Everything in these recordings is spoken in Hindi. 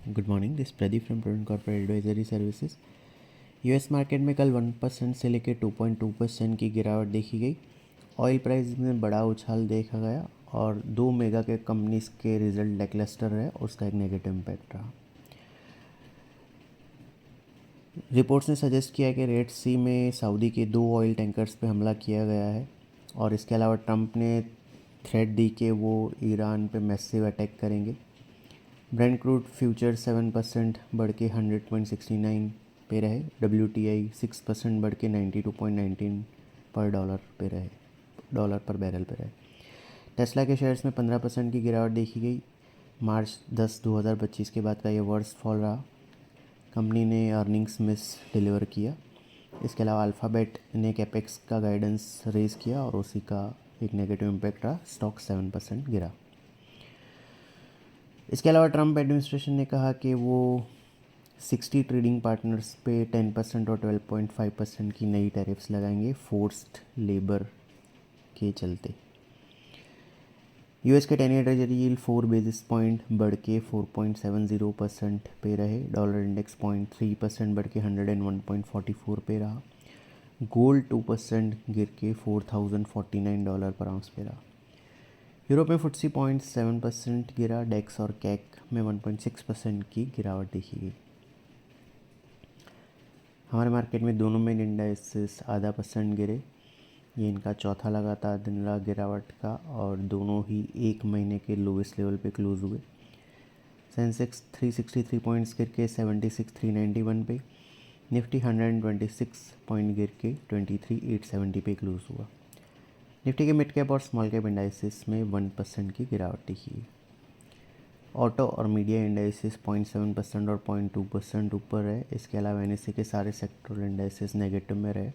Good morning, this Pradeep from prudent corporate advisory services. US market में कल 1% से लेकर 2.2% की गिरावट देखी गई। ऑयल प्राइस में बड़ा उछाल देखा गया और दो मेगा के कंपनीज के रिजल्ट लैकलस्टर रहे, उसका एक नेगेटिव इम्पैक्ट रहा। रिपोर्ट्स ने सजेस्ट किया कि रेड सी में सऊदी के 2 ऑयल टैंकर्स पे हमला किया गया है और इसके अलावा ट्रंप ने थ्रेट दी कि वो ईरान पे मैसिव अटैक करेंगे। ब्रेंट क्रूड फ्यूचर 7% बढ़ के 100.69 पे रहे। WTI 6% बढ़ के 92.19 पर डॉलर पे रहे, डॉलर पर बैरल पे रहे। टेस्ला के शेयर्स में 15% की गिरावट देखी गई। मार्च 10 2025 के बाद का ये वर्स्ट फॉल रहा। कंपनी ने अर्निंग्स मिस डिलीवर किया। इसके अलावा अल्फ़ाबेट ने कैपेक्स का गाइडेंस रेज़ किया और उसी का एक नेगेटिव इम्पैक्ट रहा। स्टॉक 7% गिरा। इसके अलावा ट्रंप एडमिनिस्ट्रेशन ने कहा कि वो 60 ट्रेडिंग पार्टनर्स पे 10% और 12.5% की नई टैरिफ्स लगाएंगे फोर्स्ड लेबर के चलते। यूएस के 10 year treasury yield 4 basis point बढ़ के 4.70% पे रहे। डॉलर इंडेक्स 0.3% बढ़ के 101.44 पे रहा। गोल्ड 2% गिर के $4,049 पर आउंस पे रहा। यूरोप में FTSE 0.7% गिरा। डेक्स और कैक में 1.6% की गिरावट देखी गई। हमारे मार्केट में दोनों मेन इंडाइसेस 0.5% गिरे। ये इनका चौथा लगातार दिन रहा गिरावट का और दोनों ही एक महीने के लोवेस्ट लेवल पे क्लोज हुए। सेंसेक्स 363 पॉइंट्स गिर के 76,391 पे। निफ्टी 126 पॉइंट गिर के 23,870 पे क्लोज हुआ। निफ्टी के मिड कैप और स्मॉल कैप इंडाइसिस में 1% की गिरावट दिखी। ऑटो और मीडिया इंडाइसिस 0.7% और 0.2% ऊपर है। इसके अलावा NSE के सारे सेक्टरल इंडाइसिस नेगेटिव में रहे।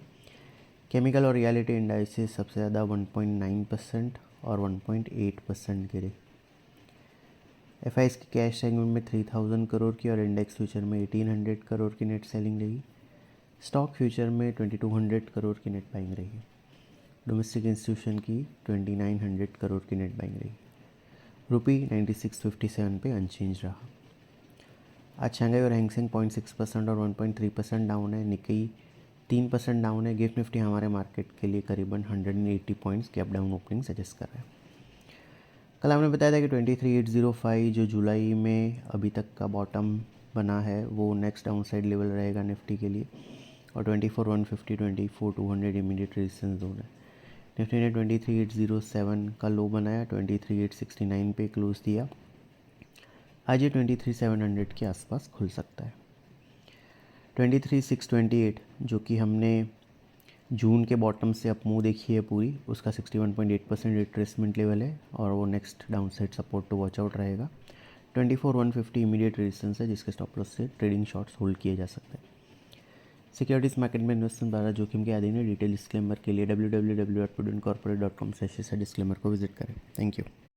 केमिकल और रियलिटी इंडाइसिस सबसे ज़्यादा 1.9% और 1.8% गिरे। FIs की कैश सेगमेंट में 3000 करोड़ की और इंडेक्स फ्यूचर में 1800 करोड़ की नेट सेलिंग रही। स्टॉक फ्यूचर में 2200 करोड़ की नेट बाइंग रही। डोमेस्टिक इंस्टीट्यूशन की 2900 करोड़ की नेट बाइंग रही। रुपी 9657 पे अनचेंज रहा। आज शंघाई और हैंगसेंग 0.6% और 1.3% डाउन है। निक्की 3% डाउन है। गिफ्ट निफ्टी हमारे मार्केट के लिए करीबन 180 points gap down opening suggest कर रहा है। कल हमने बताया था कि 23,805 जो जुलाई में अभी तक का बॉटम बना है वो नेक्स्ट डाउन साइड लेवल रहेगा निफ्टी के लिए, और 24,150 24,200 इमीडिएट रेजिस्टेंस जोन है। निफ्टी ने 23,807 का लो बनाया, 23,869 पे क्लोज दिया। आज ये 23,700 के आसपास खुल सकता है। 23,628 जो कि हमने जून के बॉटम से अप मूव देखी है पूरी, उसका 61.8% रिट्रेसमेंट लेवल है और वो next downside support to watch out रहेगा। 24,150 इमीडिएट रेजिस्टेंस है जिसके स्टॉप लॉस से ट्रेडिंग शॉट्स होल्ड किए जा सकते हैं। सिक्योरिटीज़ मार्केट में इन्वेस्टमेंट द्वारा जोखिम के अधीन है। डिटेल डिस्क्लेमर के लिए www.prudentcorporate.com/डिस्क्लेमर को विजिट करें। Thank you.